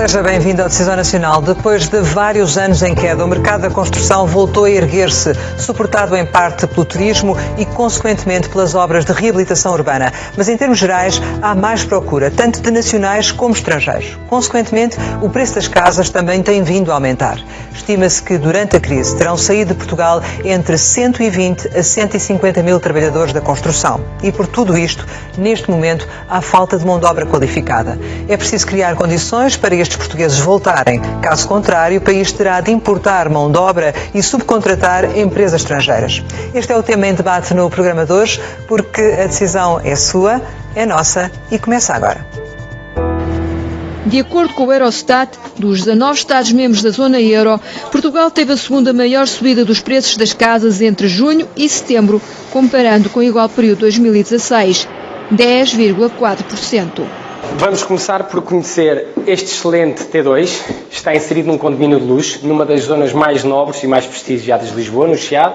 Seja bem-vindo ao Decisão Nacional. Depois de vários anos em queda, o mercado da construção voltou a erguer-se, suportado em parte pelo turismo e, consequentemente, pelas obras de reabilitação urbana. Mas, em termos gerais, há mais procura, tanto de nacionais como estrangeiros. Consequentemente, o preço das casas também tem vindo a aumentar. Estima-se que, durante a crise, terão saído de Portugal entre 120 a 150 mil trabalhadores da construção. E, por tudo isto, neste momento, há falta de mão de obra qualificada. É preciso criar condições para estes portugueses voltarem. Caso contrário, o país terá de importar mão de obra e subcontratar empresas estrangeiras. Este é o tema em debate no programa de hoje, porque a decisão é sua, é nossa e começa agora. De acordo com o Eurostat, dos 19 Estados-membros da zona euro, Portugal teve a segunda maior subida dos preços das casas entre junho e setembro, comparando com o igual período de 2016, 10,4%. Vamos começar por conhecer este excelente T2. Está inserido num condomínio de luxo, numa das zonas mais nobres e mais prestigiadas de Lisboa, no Chiado.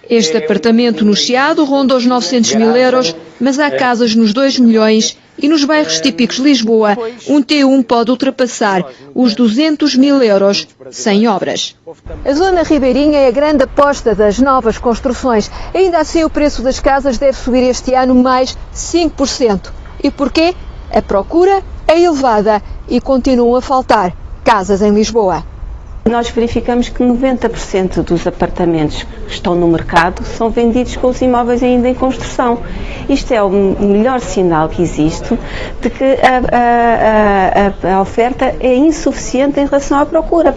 Este apartamento no Chiado ronda os 900 mil euros, mas há casas nos 2 milhões e nos bairros típicos de Lisboa, um T1 pode ultrapassar os 200 mil euros sem obras. A zona ribeirinha é a grande aposta das novas construções. Ainda assim, o preço das casas deve subir este ano mais 5%. E porquê? A procura é elevada e continuam a faltar casas em Lisboa. Nós verificamos que 90% dos apartamentos que estão no mercado são vendidos com os imóveis ainda em construção. Isto é o melhor sinal que existe de que a oferta é insuficiente em relação à procura.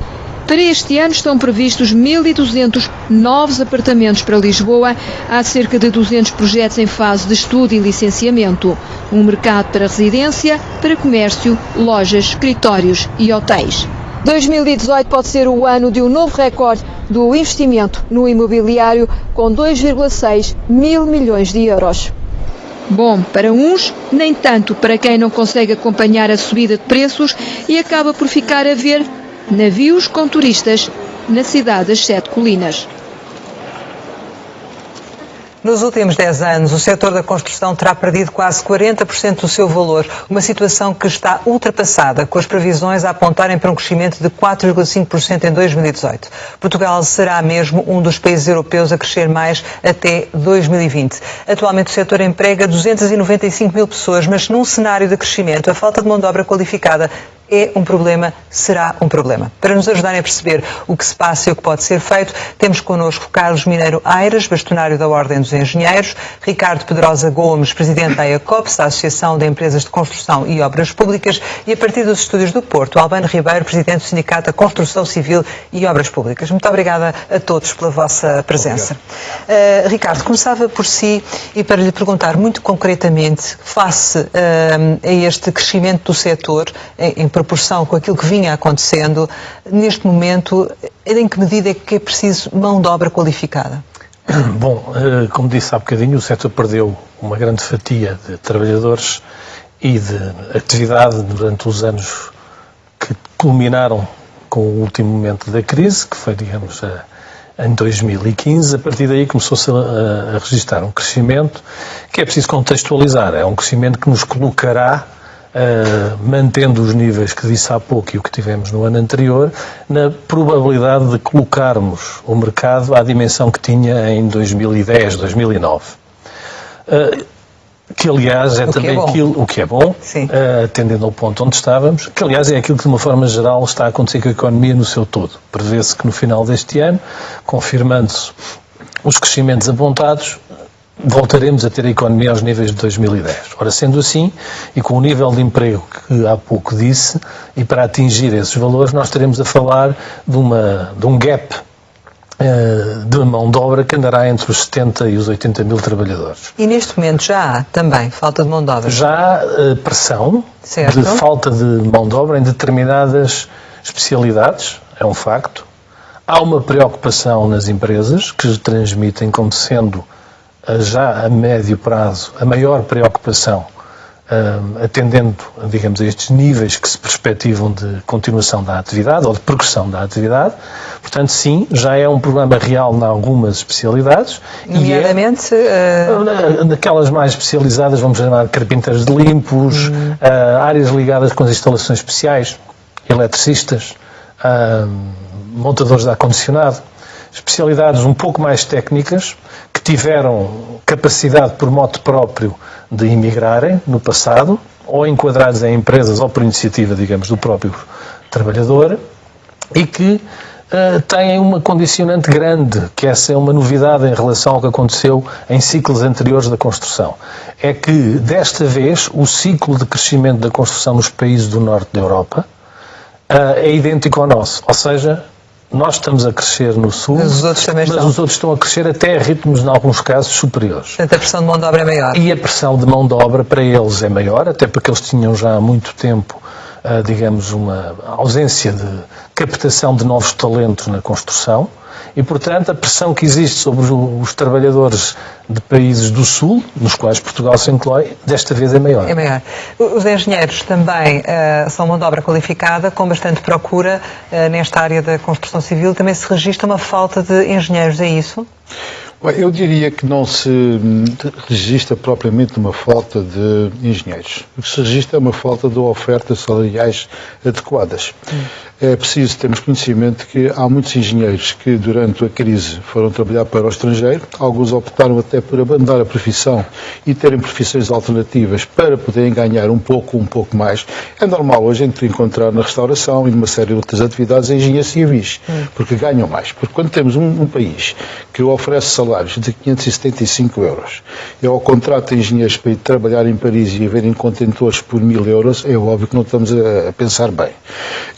Para este ano estão previstos 1.200 novos apartamentos para Lisboa. Há cerca de 200 projetos em fase de estudo e licenciamento. Um mercado para residência, para comércio, lojas, escritórios e hotéis. 2018 pode ser o ano de um novo recorde do investimento no imobiliário, com 2,6 mil milhões de euros. Bom, para uns, nem tanto para quem não consegue acompanhar a subida de preços e acaba por ficar a ver navios com turistas na cidade das 7 colinas. Nos últimos 10 anos, o setor da construção terá perdido quase 40% do seu valor, uma situação que está ultrapassada, com as previsões a apontarem para um crescimento de 4,5% em 2018. Portugal será mesmo um dos países europeus a crescer mais até 2020. Atualmente o setor emprega 295 mil pessoas, mas num cenário de crescimento, a falta de mão de obra qualificada é um problema, será um problema. Para nos ajudarem a perceber o que se passa e o que pode ser feito, temos connosco Carlos Mineiro Aires, bastonário da Ordem dos Engenheiros, Ricardo Pedrosa Gomes, presidente da EACOPS, da Associação de Empresas de Construção e Obras Públicas, e a partir dos estúdios do Porto, Albano Ribeiro, presidente do Sindicato da Construção Civil e Obras Públicas. Muito obrigada a todos pela vossa presença. Ricardo, começava por si e para lhe perguntar muito concretamente, face a este crescimento do setor, em proporção com aquilo que vinha acontecendo, neste momento, em que medida é que é preciso mão de obra qualificada? Bom, como disse há bocadinho, o setor perdeu uma grande fatia de trabalhadores e de atividade durante os anos que culminaram com o último momento da crise, que foi, digamos, em 2015. A partir daí começou-se a registrar um crescimento que é preciso contextualizar. É um crescimento que nos colocará, mantendo os níveis que disse há pouco e o que tivemos no ano anterior, na probabilidade de colocarmos o mercado à dimensão que tinha em 2010, 2009. Que aliás é também aquilo, o que é bom, atendendo ao ponto onde estávamos, que aliás é aquilo que de uma forma geral está a acontecer com a economia no seu todo. Prevê-se que no final deste ano, confirmando-se os crescimentos apontados, voltaremos a ter a economia aos níveis de 2010. Ora, sendo assim, e com o nível de emprego que há pouco disse, e para atingir esses valores, nós estaremos a falar de um gap de mão de obra que andará entre os 70 e os 80 mil trabalhadores. E neste momento já há também falta de mão de obra? Já há pressão de falta de mão de obra em determinadas especialidades, é um facto. Há uma preocupação nas empresas que transmitem como sendo já a médio prazo a maior preocupação, atendendo, digamos, a estes níveis que se perspectivam de continuação da atividade ou de progressão da atividade. Portanto, sim, já é um problema real em algumas especialidades. Nomeadamente? Naquelas mais especializadas, vamos chamar de carpinteiros de limpos, áreas ligadas com as instalações especiais, eletricistas, montadores de ar-condicionado, especialidades um pouco mais técnicas, que tiveram capacidade por mote próprio de imigrarem no passado, ou enquadrados em empresas ou por iniciativa, digamos, do próprio trabalhador, e que têm uma condicionante grande, que essa é uma novidade em relação ao que aconteceu em ciclos anteriores da construção. É que, desta vez, o ciclo de crescimento da construção nos países do norte da Europa é idêntico ao nosso. Ou seja, nós estamos a crescer no sul, mas os outros também os outros estão a crescer até a ritmos, em alguns casos, superiores. Portanto, a pressão de mão de obra é maior. E a pressão de mão de obra para eles é maior, até porque eles tinham já há muito tempo, digamos, uma ausência de captação de novos talentos na construção e, portanto, a pressão que existe sobre os trabalhadores de países do Sul, nos quais Portugal se inclui, desta vez é maior. É maior. Os engenheiros também são mão de obra qualificada, com bastante procura nesta área da construção civil. Também se registra uma falta de engenheiros, é isso? Eu diria que não se registra propriamente uma falta de engenheiros. O que se registra é uma falta de ofertas salariais adequadas. É preciso termos conhecimento que há muitos engenheiros que durante a crise foram trabalhar para o estrangeiro, alguns optaram até por abandonar a profissão e terem profissões alternativas para poderem ganhar um pouco mais. É normal hoje encontrar na restauração e numa série de outras atividades engenheiros civis, porque ganham mais. Porque quando temos um país que oferece salários de 575 euros e ao contrato de engenheiros para ir trabalhar em Paris e haverem contentores por 1000 euros, é óbvio que não estamos a pensar bem.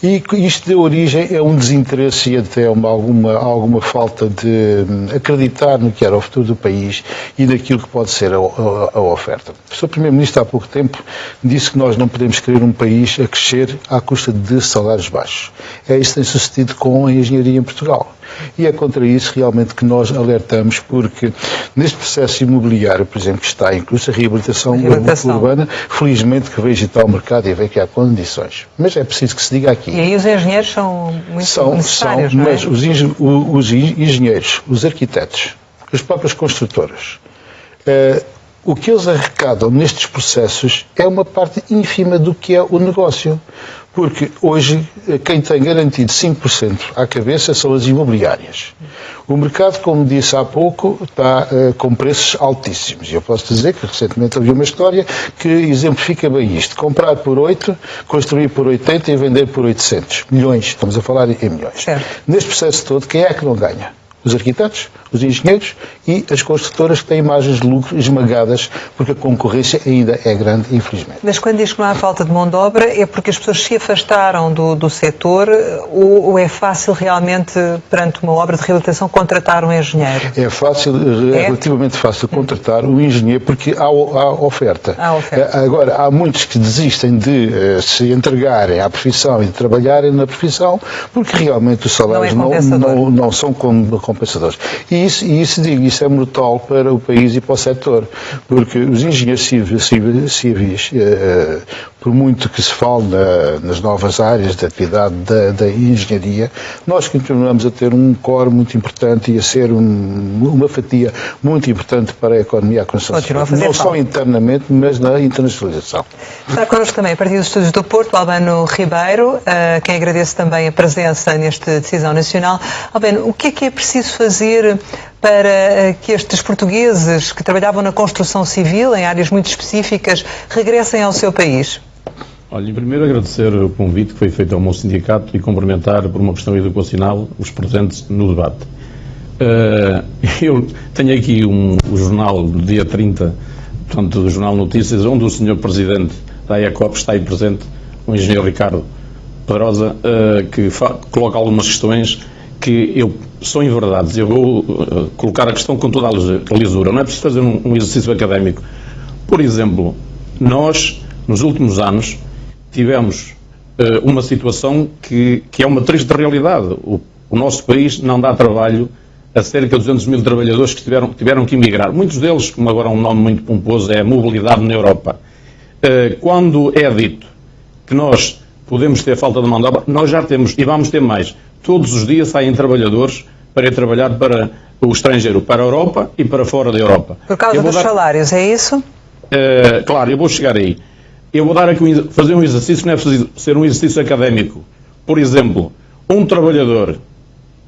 E isto deu origem a um desinteresse e até alguma falta de acreditar no que era o futuro do país e naquilo que pode ser a oferta. O Sr. Primeiro-Ministro há pouco tempo disse que nós não podemos querer um país a crescer à custa de salários baixos. É isso que tem sucedido com a engenharia em Portugal. E é contra isso realmente que nós alertamos, porque neste processo imobiliário, por exemplo, que está incluso a reabilitação urbana, felizmente que vejo está ao mercado e vê que há condições. Mas é preciso que se diga aqui. E aí os engenheiros são muito necessários, não é? Mas os engenheiros, os arquitetos, as próprias construtoras, o que eles arrecadam nestes processos é uma parte ínfima do que é o negócio. Porque hoje quem tem garantido 5% à cabeça são as imobiliárias. O mercado, como disse há pouco, está com preços altíssimos. E eu posso dizer que recentemente havia uma história que exemplifica bem isto. Comprar por 8, construir por 80 e vender por 800 milhões. Estamos a falar em milhões. Certo. Neste processo todo, quem é que não ganha? Os arquitetos, os engenheiros e as construtoras que têm margens de lucro esmagadas, porque a concorrência ainda é grande, infelizmente. Mas quando diz que não há falta de mão de obra, é porque as pessoas se afastaram do setor, ou é fácil realmente, perante uma obra de reabilitação, contratar um engenheiro? É fácil, relativamente fácil contratar um engenheiro, porque há oferta. Há oferta. Agora, há muitos que desistem de se entregarem à profissão e de trabalharem na profissão, porque realmente os salários não são compensadores. E isso é mortal para o país e para o setor, porque os engenheiros civis, por muito que se fale nas novas áreas de atividade da engenharia, nós continuamos a ter um core muito importante e a ser uma fatia muito importante para a economia e a construção. Não só internamente, mas na internacionalização. Está connosco também, a partir dos Estúdios do Porto, Albano Ribeiro, quem agradeço também a presença neste Decisão Nacional. Albano, o que é preciso fazer para que estes portugueses que trabalhavam na construção civil, em áreas muito específicas, regressem ao seu país? Olha, primeiro agradecer o convite que foi feito ao meu sindicato e cumprimentar por uma questão educacional os presentes no debate. Eu tenho aqui o jornal do dia 30, portanto, do Jornal Notícias, onde o Sr. Presidente da EACOP está aí presente, o engenheiro Ricardo Pedrosa, que coloca algumas questões que são inverdades. Eu vou colocar a questão com toda a lisura. Não é preciso fazer um exercício académico. Por exemplo, nós, nos últimos anos, tivemos uma situação que é uma triste realidade. O nosso país não dá trabalho a cerca de 200 mil trabalhadores que tiveram que emigrar. Muitos deles, como agora um nome muito pomposo, é a mobilidade na Europa. Quando é dito que nós podemos ter falta de mão de obra, nós já temos e vamos ter mais. Todos os dias saem trabalhadores para ir trabalhar para o estrangeiro, para a Europa e para fora da Europa. Por causa dos salários, é isso? Claro, eu vou chegar aí. Eu vou dar aqui fazer um exercício, não é preciso ser um exercício académico. por exemplo, um trabalhador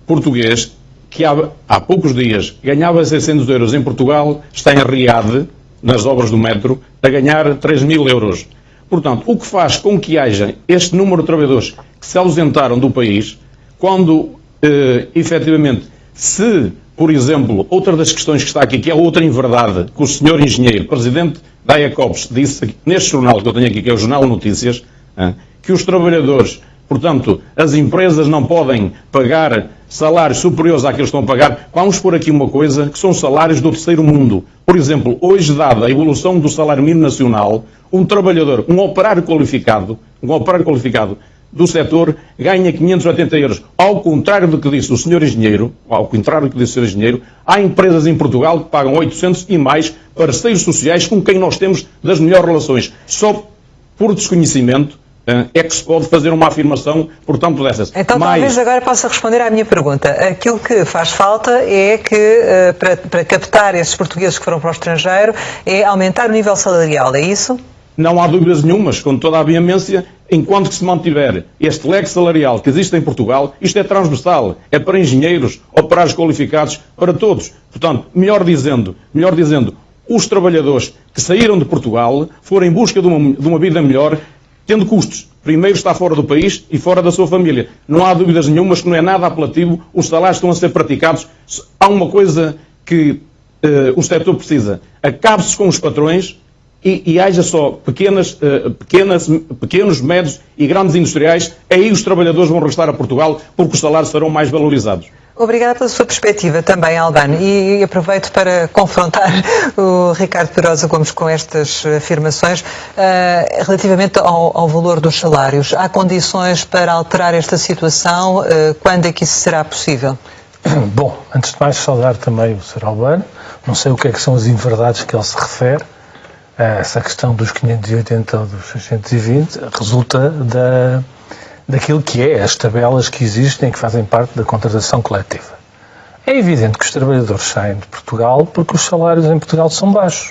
português que há poucos dias ganhava 600 euros em Portugal, está em Riad, nas obras do metro, a ganhar 3.000 euros. Portanto, o que faz com que haja este número de trabalhadores que se ausentaram do país, quando, efetivamente, se, por exemplo, outra das questões que está aqui, que é outra inverdade, que o senhor engenheiro, presidente da ECOPS, disse neste jornal que eu tenho aqui, que é o Jornal Notícias, que os trabalhadores, portanto, as empresas não podem pagar salários superiores àqueles que estão a pagar. Vamos pôr aqui uma coisa, que são salários do terceiro mundo. Por exemplo, hoje, dada a evolução do salário mínimo nacional, um trabalhador, um operário qualificado do setor ganha 580 euros. Ao contrário do que disse o senhor engenheiro, há empresas em Portugal que pagam 800 e mais parceiros sociais com quem nós temos das melhores relações. Só por desconhecimento é que se pode fazer uma afirmação, portanto, dessas. Então, talvez agora possa responder à minha pergunta. Aquilo que faz falta é que, para captar esses portugueses que foram para o estrangeiro, é aumentar o nível salarial, é isso? Não há dúvidas nenhumas, com toda a veemência, enquanto que se mantiver este leque salarial que existe em Portugal, isto é transversal, é para engenheiros, operários qualificados, para todos. Portanto, melhor dizendo, os trabalhadores que saíram de Portugal foram em busca de uma vida melhor, tendo custos. Primeiro está fora do país e fora da sua família. Não há dúvidas nenhumas que não é nada apelativo, os salários estão a ser praticados. Há uma coisa que o setor precisa. Acabe-se com os patrões e haja só pequenos, médios e grandes industriais. Aí os trabalhadores vão regressar a Portugal porque os salários serão mais valorizados. Obrigada pela sua perspectiva também, Albano. E aproveito para confrontar o Ricardo Pedrosa Gomes com estas afirmações relativamente ao valor dos salários. Há condições para alterar esta situação? Quando é que isso será possível? Bom, antes de mais saudar também o Sr. Albano. Não sei o que é que são as inverdades que ele se refere. Essa questão dos 580 ou dos 620 resulta daquilo que é as tabelas que existem e que fazem parte da contratação coletiva. É evidente que os trabalhadores saem de Portugal porque os salários em Portugal são baixos.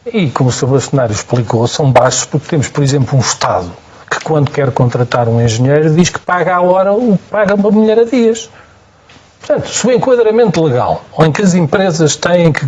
E, como o Sr. Bastonário explicou, são baixos porque temos, por exemplo, um Estado que, quando quer contratar um engenheiro, diz que paga à hora o que paga uma mulher a dias. Portanto, se o enquadramento legal, em que as empresas têm que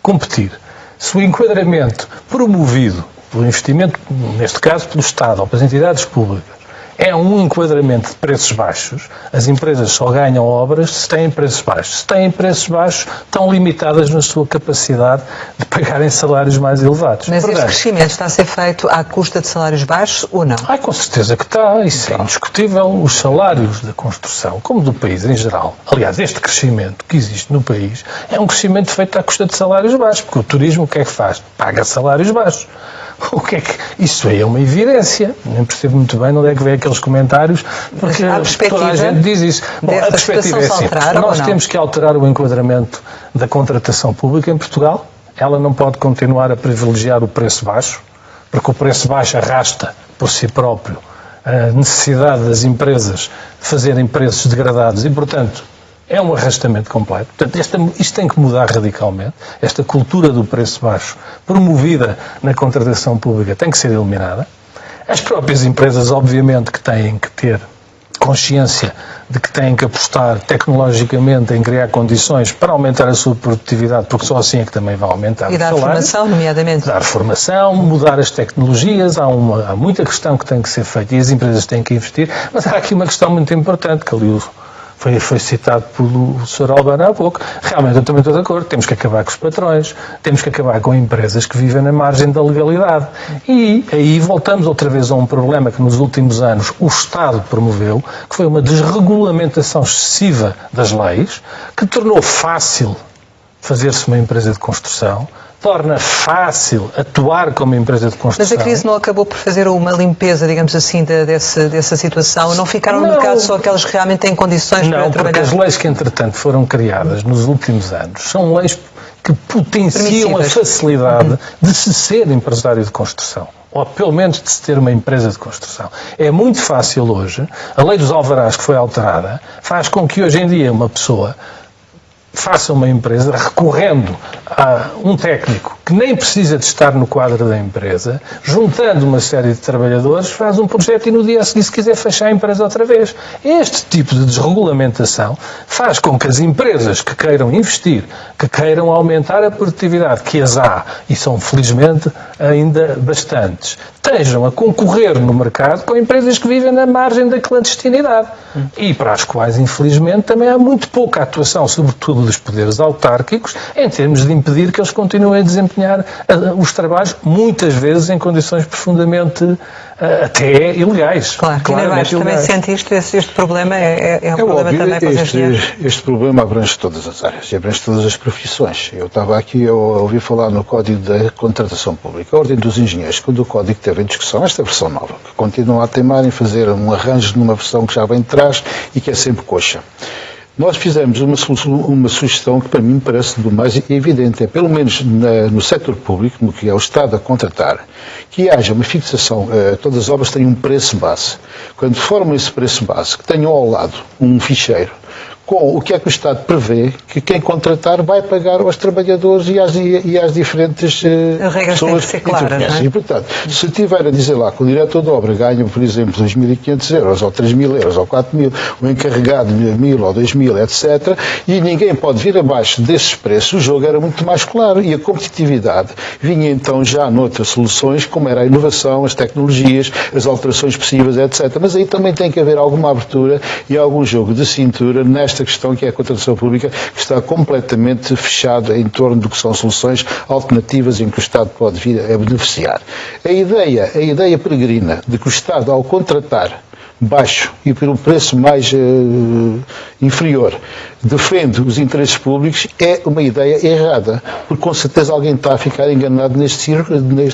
competir, se o enquadramento promovido pelo investimento, neste caso pelo Estado ou pelas entidades públicas, é um enquadramento de preços baixos, as empresas só ganham obras se têm preços baixos. Se têm preços baixos, estão limitadas na sua capacidade de pagarem salários mais elevados. Mas este crescimento está a ser feito à custa de salários baixos ou não? Com certeza que está, isso é indiscutível. Os salários da construção, como do país em geral, aliás, este crescimento que existe no país, é um crescimento feito à custa de salários baixos, porque o turismo o que é que faz? Paga salários baixos. O que é que... Isso aí é uma evidência. Nem percebo muito bem onde é que vem aqueles comentários, porque toda a gente diz isso. Bom, a perspectiva é simples. Nós temos que alterar o enquadramento da contratação pública em Portugal. Ela não pode continuar a privilegiar o preço baixo, porque o preço baixo arrasta por si próprio a necessidade das empresas fazerem preços degradados e, portanto, é um arrastamento completo. Portanto, isto tem que mudar radicalmente. Esta cultura do preço baixo, promovida na contratação pública, tem que ser eliminada. As próprias empresas, obviamente, que têm que ter consciência de que têm que apostar tecnologicamente em criar condições para aumentar a sua produtividade, porque só assim é que também vai aumentar o salário. E dar formação, nomeadamente. Dar formação, mudar as tecnologias, há muita questão que tem que ser feita e as empresas têm que investir, mas há aqui uma questão muito importante que ali foi citado pelo Sr. Albano há pouco. Realmente eu também estou de acordo. Temos que acabar com os patrões, temos que acabar com empresas que vivem na margem da legalidade. E aí voltamos outra vez a um problema que nos últimos anos o Estado promoveu, que foi uma desregulamentação excessiva das leis, que tornou fácil fazer-se uma empresa de construção, torna fácil atuar como empresa de construção. Mas a crise não acabou por fazer uma limpeza, digamos assim, dessa situação? Não ficaram no mercado só aquelas que realmente têm condições para trabalhar? Não, porque as leis que, entretanto, foram criadas nos últimos anos são leis que potenciam a facilidade de se ser empresário de construção. Ou pelo menos de se ter uma empresa de construção. É muito fácil hoje, a lei dos alvarás que foi alterada, faz com que hoje em dia uma pessoa faça uma empresa recorrendo a um técnico que nem precisa de estar no quadro da empresa, juntando uma série de trabalhadores, faz um projeto e no dia a seguir, se quiser, fecha a empresa outra vez. Este tipo de desregulamentação faz com que as empresas que queiram investir, que queiram aumentar a produtividade, que as há, e são felizmente ainda bastantes, estejam a concorrer no mercado com empresas que vivem na margem da clandestinidade e para as quais, infelizmente, também há muito pouca atuação, sobretudo dos poderes autárquicos, em termos de impedir que eles continuem a desempenhar os trabalhos, muitas vezes em condições profundamente até ilegais. Claro, claramente também ilegais. sente isto, este problema é um problema óbvio, também para os engenheiros. Este problema abrange todas as áreas, abrange todas as profissões. Eu estava aqui a ouvir falar no Código da Contratação Pública, a Ordem dos Engenheiros, quando o Código teve em discussão, esta versão nova, que continua a teimar em fazer um arranjo numa versão que já vem de trás e que é sempre coxa. Nós fizemos uma sugestão que para mim me parece do mais evidente, é pelo menos no setor público, no que é o Estado a contratar, que haja uma fixação, todas as obras têm um preço base. Quando formam esse preço base, que tenham ao lado um ficheiro com o que é que o Estado prevê que quem contratar vai pagar aos trabalhadores e às diferentes pessoas que ser clara, não é? E, portanto, se tiver a dizer lá que o diretor de obra ganha, por exemplo, 2.500 euros, ou 3.000 euros, ou 4.000, o encarregado 1.000 ou 2.000, etc., e ninguém pode vir abaixo desses preços, o jogo era muito mais claro e a competitividade vinha então já noutras soluções, como era a inovação, as tecnologias, as alterações possíveis, etc. Mas aí também tem que haver alguma abertura e algum jogo de cintura nesta questão que é a contratação pública, que está completamente fechada em torno do que são soluções alternativas em que o Estado pode vir a beneficiar. A ideia peregrina de que o Estado, ao contratar baixo e por um preço mais inferior, defende os interesses públicos, é uma ideia errada, porque com certeza alguém está a ficar enganado neste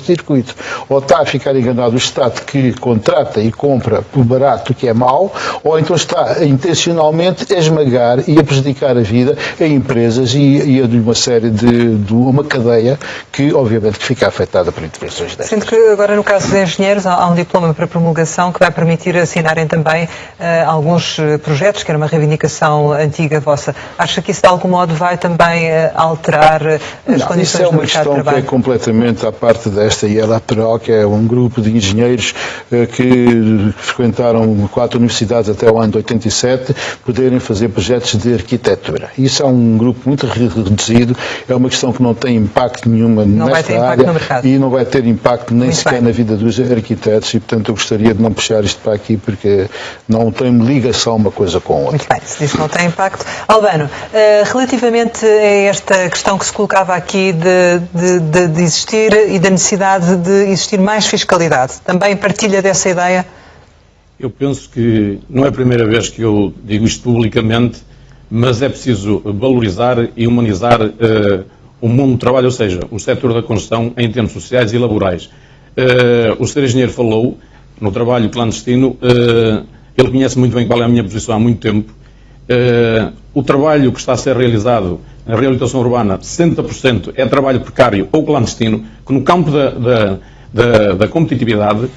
circuito. Ou está a ficar enganado o Estado que contrata e compra por barato, que é mau, ou então está intencionalmente a esmagar e a prejudicar a vida a empresas e a de uma série de uma cadeia que, obviamente, que fica afetada por intervenções destas. Sendo que agora, no caso dos engenheiros, há um diploma para promulgação que vai permitir assinarem também alguns projetos, que era uma reivindicação antiga vossa. Acha que isso, de algum modo, vai também alterar as condições do mercado de trabalho? Isso é uma questão que é completamente à parte desta IELA Peral, que é um grupo de engenheiros que frequentaram 4 universidades até o ano de 87, poderem fazer projetos de arquitetura. Isso é um grupo muito reduzido, é uma questão que não tem impacto nenhuma nesta área e não vai ter impacto nem sequer na vida dos arquitetos e, portanto, eu gostaria de não puxar isto para aqui porque não tem ligação uma coisa com a outra. Muito bem, se diz que não tem impacto. Albano, relativamente a esta questão que se colocava aqui de existir e da necessidade de existir mais fiscalidade, também partilha dessa ideia? Eu penso que não é a primeira vez que eu digo isto publicamente, mas é preciso valorizar e humanizar o mundo do trabalho, ou seja, o setor da construção em termos sociais e laborais. O Sr. Engenheiro falou no trabalho clandestino, ele conhece muito bem qual é a minha posição há muito tempo. O trabalho que está a ser realizado na reabilitação urbana, 60% é trabalho precário ou clandestino, que no campo da competitividade,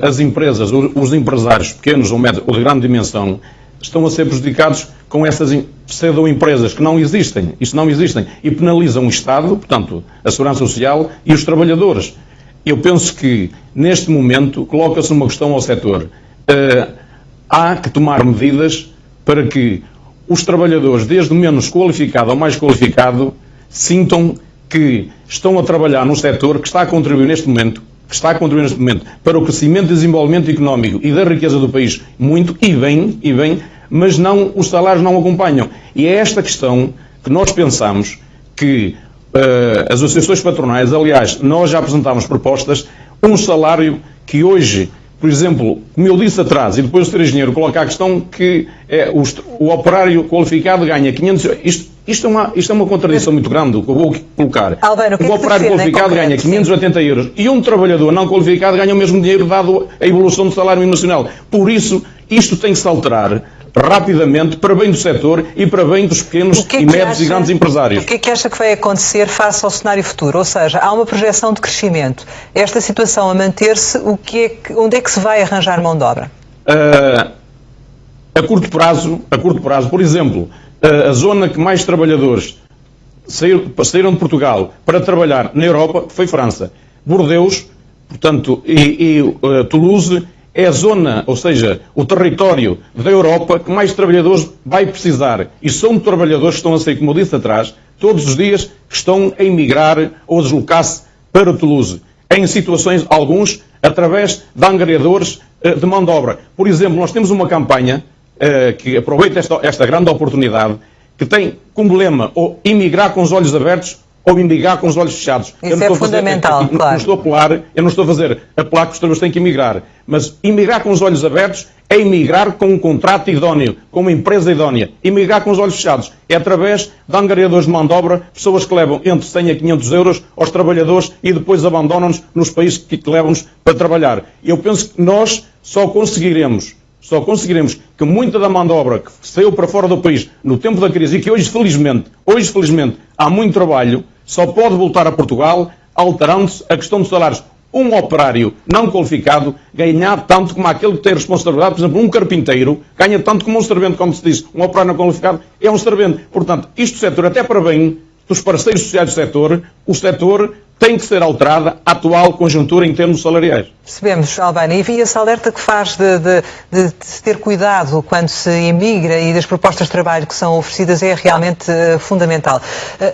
as empresas, os empresários pequenos ou médios ou de grande dimensão, estão a ser prejudicados com essas pseudo-empresas que não existem, isto não existem, e penalizam o Estado, portanto, a Segurança Social e os trabalhadores. Eu penso que, neste momento, coloca-se uma questão ao setor. Há que tomar medidas para que os trabalhadores, desde o menos qualificado ao mais qualificado, sintam que estão a trabalhar num setor que está a contribuir neste momento, para o crescimento e desenvolvimento económico e da riqueza do país muito, e bem, mas não, os salários não acompanham. E é esta questão que nós pensamos que as associações patronais, aliás, nós já apresentámos propostas, um salário que hoje, por exemplo, como eu disse atrás, e depois o Sr. Engenheiro coloca a questão que o operário qualificado ganha 500 euros. Isto é uma contradição muito grande, o que eu vou colocar. Albano, o operário qualificado ganha 580 euros e um trabalhador não qualificado ganha o mesmo dinheiro dado a evolução do salário mínimo nacional. Por isso, isto tem que se alterar rapidamente para bem do setor e para bem dos pequenos e médios e grandes empresários. O que é que acha que vai acontecer face ao cenário futuro? Ou seja, há uma projeção de crescimento. Esta situação a manter-se, onde é que se vai arranjar mão de obra? A curto prazo, por exemplo, a zona que mais trabalhadores saíram de Portugal para trabalhar na Europa foi França. Bordeaux, portanto, Toulouse é a zona, ou seja, o território da Europa que mais trabalhadores vai precisar. E são trabalhadores que estão a sair, como eu disse atrás, todos os dias que estão a emigrar ou a deslocar-se para Toulouse. Em situações, alguns, através de angariadores de mão de obra. Por exemplo, nós temos uma campanha que aproveita esta grande oportunidade, que tem como lema ou emigrar com os olhos abertos ou emigrar com os olhos fechados. Isso é fundamental, claro. Não estou a apelar, eu não estou a fazer apelar que os trabalhadores têm que emigrar, mas emigrar com os olhos abertos é emigrar com um contrato idóneo, com uma empresa idónea. Emigrar com os olhos fechados é através de angariadores de mão de obra, pessoas que levam entre 100 a 500 euros aos trabalhadores e depois abandonam-nos nos países que levam-nos para trabalhar. Eu penso que nós só conseguiremos que muita da mão de obra que saiu para fora do país no tempo da crise e que hoje felizmente há muito trabalho, só pode voltar a Portugal alterando-se a questão dos salários. Um operário não qualificado ganhar tanto como aquele que tem responsabilidade, por exemplo, um carpinteiro ganha tanto como um servente, como se diz, um operário não qualificado é um servente. Portanto, isto do setor, até para bem dos parceiros sociais do setor, o setor tem que ser alterada a atual conjuntura em termos salariais. Percebemos, Albano, e esse alerta que faz de se ter cuidado quando se emigra e das propostas de trabalho que são oferecidas é realmente fundamental.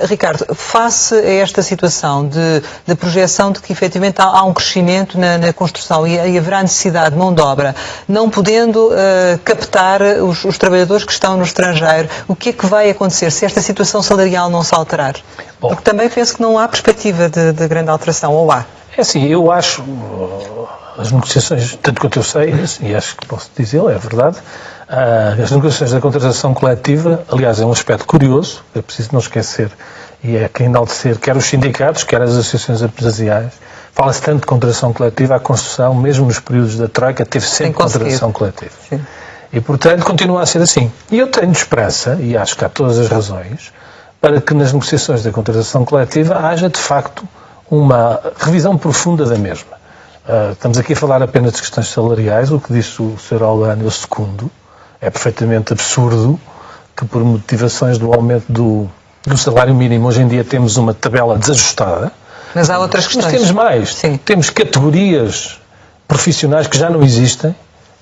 Ricardo, face a esta situação de projeção de que efetivamente há um crescimento na construção e haverá necessidade de mão de obra, não podendo captar os trabalhadores que estão no estrangeiro, o que é que vai acontecer se esta situação salarial não se alterar? Bom, porque também penso que não há perspectiva de grande alteração, ou há? É assim, eu acho, as negociações, tanto quanto eu sei, e acho que posso dizê-lo, é verdade, as negociações da contratação coletiva, aliás, é um aspecto curioso, é preciso não esquecer, e é que enaltecer quer os sindicatos, quer as associações empresariais. Fala-se tanto de contratação coletiva, a construção, mesmo nos períodos da Troika, teve sempre contratação coletiva. Sim. E, portanto, continua a ser assim. E eu tenho esperança, e acho que há todas as razões, para que nas negociações da contratação coletiva haja, de facto, uma revisão profunda da mesma. Estamos aqui a falar apenas de questões salariais, o que disse o Sr. Albano, o segundo, é perfeitamente absurdo que por motivações do aumento do salário mínimo, hoje em dia temos uma tabela desajustada. Mas há outras questões. Mas temos mais. Sim. Temos categorias profissionais que já não existem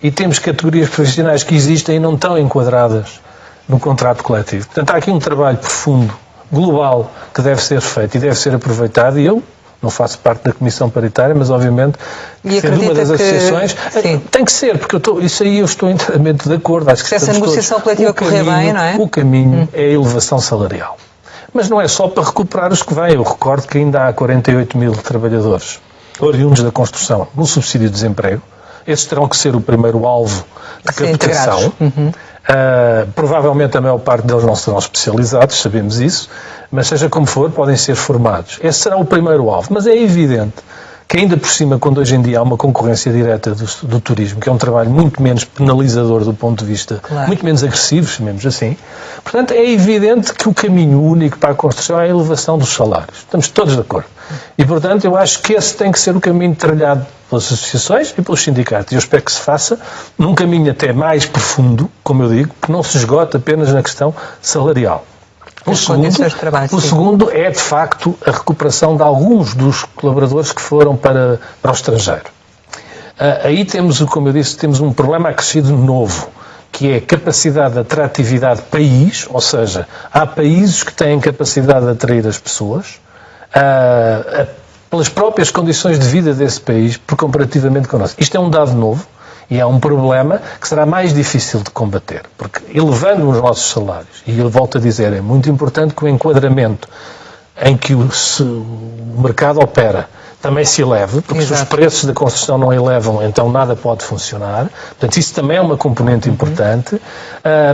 e temos categorias profissionais que existem e não estão enquadradas no contrato coletivo. Portanto, há aqui um trabalho profundo, global, que deve ser feito e deve ser aproveitado, e eu não faço parte da Comissão Paritária, mas obviamente sendo uma das associações, tem que ser, porque isso aí eu estou inteiramente de acordo. Acho que se essa negociação coletiva correr bem, não é? O caminho é a elevação salarial. Mas não é só para recuperar os que vêm. Eu recordo que ainda há 48 mil trabalhadores oriundos da construção no subsídio de desemprego. Esses terão que ser o primeiro alvo de captação. Provavelmente a maior parte deles não serão especializados, sabemos isso, mas seja como for, podem ser formados. Esse será o primeiro alvo, mas é evidente que ainda por cima, quando hoje em dia há uma concorrência direta do turismo, que é um trabalho muito menos penalizador do ponto de vista, muito menos agressivo, chamemos assim, portanto é evidente que o caminho único para a construção é a elevação dos salários. Estamos todos de acordo. E, portanto, eu acho que esse tem que ser o caminho trilhado pelas associações e pelos sindicatos. E eu espero que se faça num caminho até mais profundo, como eu digo, que não se esgota apenas na questão salarial. O segundo é, de facto, a recuperação de alguns dos colaboradores que foram para o estrangeiro. Aí temos, como eu disse, temos um problema acrescido novo, que é a capacidade de atratividade país, ou seja, há países que têm capacidade de atrair as pessoas, pelas próprias condições de vida desse país, comparativamente connosco. Isto é um dado novo e é um problema que será mais difícil de combater, porque elevando os nossos salários, e eu volto a dizer, é muito importante que o enquadramento em que o mercado opera também se eleve, porque se os preços da construção não elevam, então nada pode funcionar. Portanto, isso também é uma componente importante,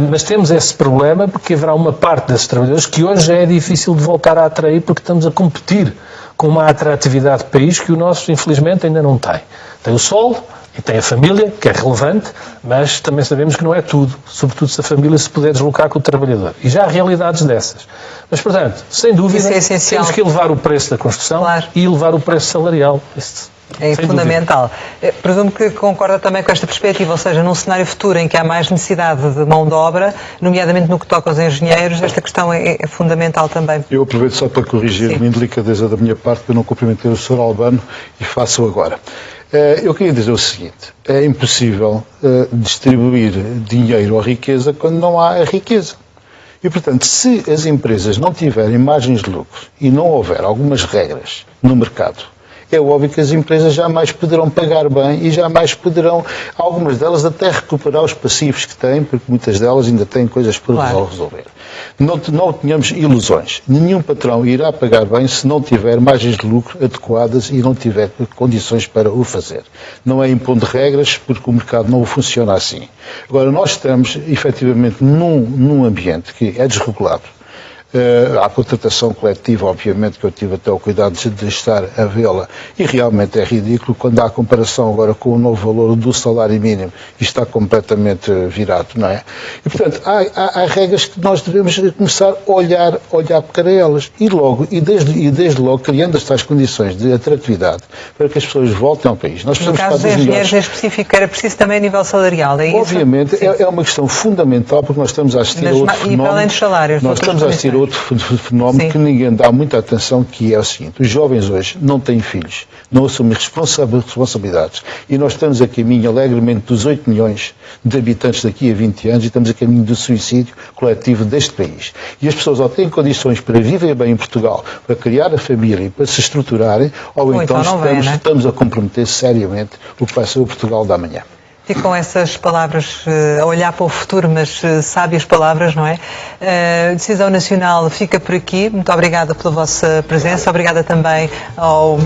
mas temos esse problema porque haverá uma parte desses trabalhadores que hoje é difícil de voltar a atrair porque estamos a competir com uma atratividade de país que o nosso, infelizmente, ainda não tem. Tem o solo e tem a família, que é relevante, mas também sabemos que não é tudo, sobretudo se a família se puder deslocar com o trabalhador. E já há realidades dessas. Mas, portanto, sem dúvida, temos que elevar o preço da construção e elevar o preço salarial. É fundamental. Presumo que concorda também com esta perspectiva, ou seja, num cenário futuro em que há mais necessidade de mão de obra, nomeadamente no que toca aos engenheiros, esta questão é fundamental também. Eu aproveito só para corrigir uma indelicadeza da minha parte, para não cumprimentar o Sr. Albano, e faço agora. Eu queria dizer o seguinte: é impossível distribuir dinheiro ou riqueza quando não há a riqueza. E, portanto, se as empresas não tiverem margens de lucro e não houver algumas regras no mercado, é óbvio que as empresas jamais poderão pagar bem e jamais poderão, algumas delas, até recuperar os passivos que têm, porque muitas delas ainda têm coisas para resolver. Não tenhamos ilusões. Nenhum patrão irá pagar bem se não tiver margens de lucro adequadas e não tiver condições para o fazer. Não é impondo regras, porque o mercado não funciona assim. Agora, nós estamos, efetivamente, num ambiente que é desregulado. Há contratação coletiva, obviamente, que eu tive até o cuidado de estar a vê-la, e realmente é ridículo quando há comparação agora com o novo valor do salário mínimo e está completamente virado, não é? E, portanto, há regras que nós devemos começar a olhar para elas e desde logo criando estas condições de atratividade para que as pessoas voltem ao país. Nós no caso dos engenheiros em específico, era preciso também a nível salarial, é isso? Obviamente, é uma questão fundamental, porque nós estamos a assistir a outro fenómeno. E para além dos salários, nós estamos a assistir a outro fenómeno que ninguém dá muita atenção, que é o seguinte: os jovens hoje não têm filhos, não assumem responsabilidades, e nós estamos a caminho alegremente dos 8 milhões de habitantes daqui a 20 anos e estamos a caminho do suicídio coletivo deste país. E as pessoas ou têm condições para viver bem em Portugal, para criar a família e para se estruturarem, ou então estamos a comprometer seriamente o que vai ser o Portugal da manhã. E com essas palavras, a olhar para o futuro, mas sábias palavras, não é? A Decisão Nacional fica por aqui. Muito obrigada pela vossa presença. Obrigada também ao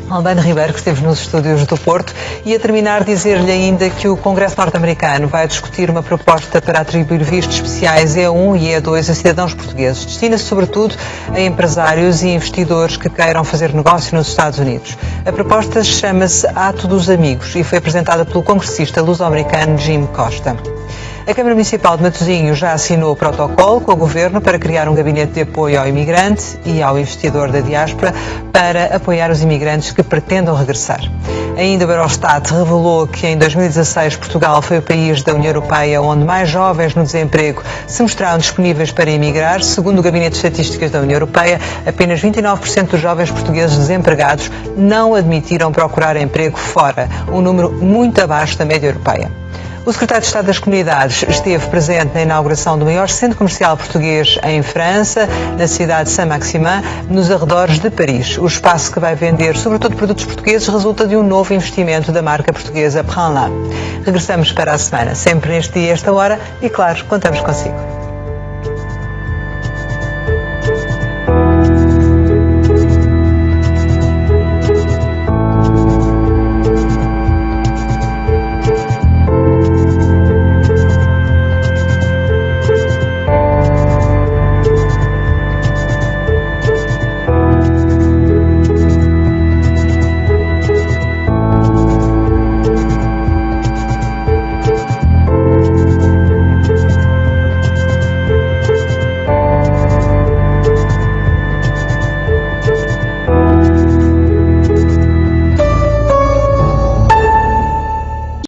Albano Ribeiro, que esteve nos estúdios do Porto. E a terminar, dizer-lhe ainda que o Congresso norte-americano vai discutir uma proposta para atribuir vistos especiais E1 e E2 a cidadãos portugueses. Destina-se sobretudo a empresários e investidores que queiram fazer negócio nos Estados Unidos. A proposta chama-se Ato dos Amigos e foi apresentada pelo congressista luso-americano Jim Costa. A Câmara Municipal de Matosinhos já assinou o protocolo com o Governo para criar um gabinete de apoio ao imigrante e ao investidor da diáspora para apoiar os imigrantes que pretendam regressar. Ainda o Eurostat revelou que em 2016 Portugal foi o país da União Europeia onde mais jovens no desemprego se mostraram disponíveis para emigrar. Segundo o Gabinete de Estatísticas da União Europeia, apenas 29% dos jovens portugueses desempregados não admitiram procurar emprego fora, um número muito abaixo da média europeia. O secretário de Estado das Comunidades esteve presente na inauguração do maior centro comercial português em França, na cidade de Saint-Maximin, nos arredores de Paris. O espaço, que vai vender sobretudo produtos portugueses, resulta de um novo investimento da marca portuguesa Prends-la. Regressamos para a semana, sempre neste dia e esta hora, e claro, contamos consigo.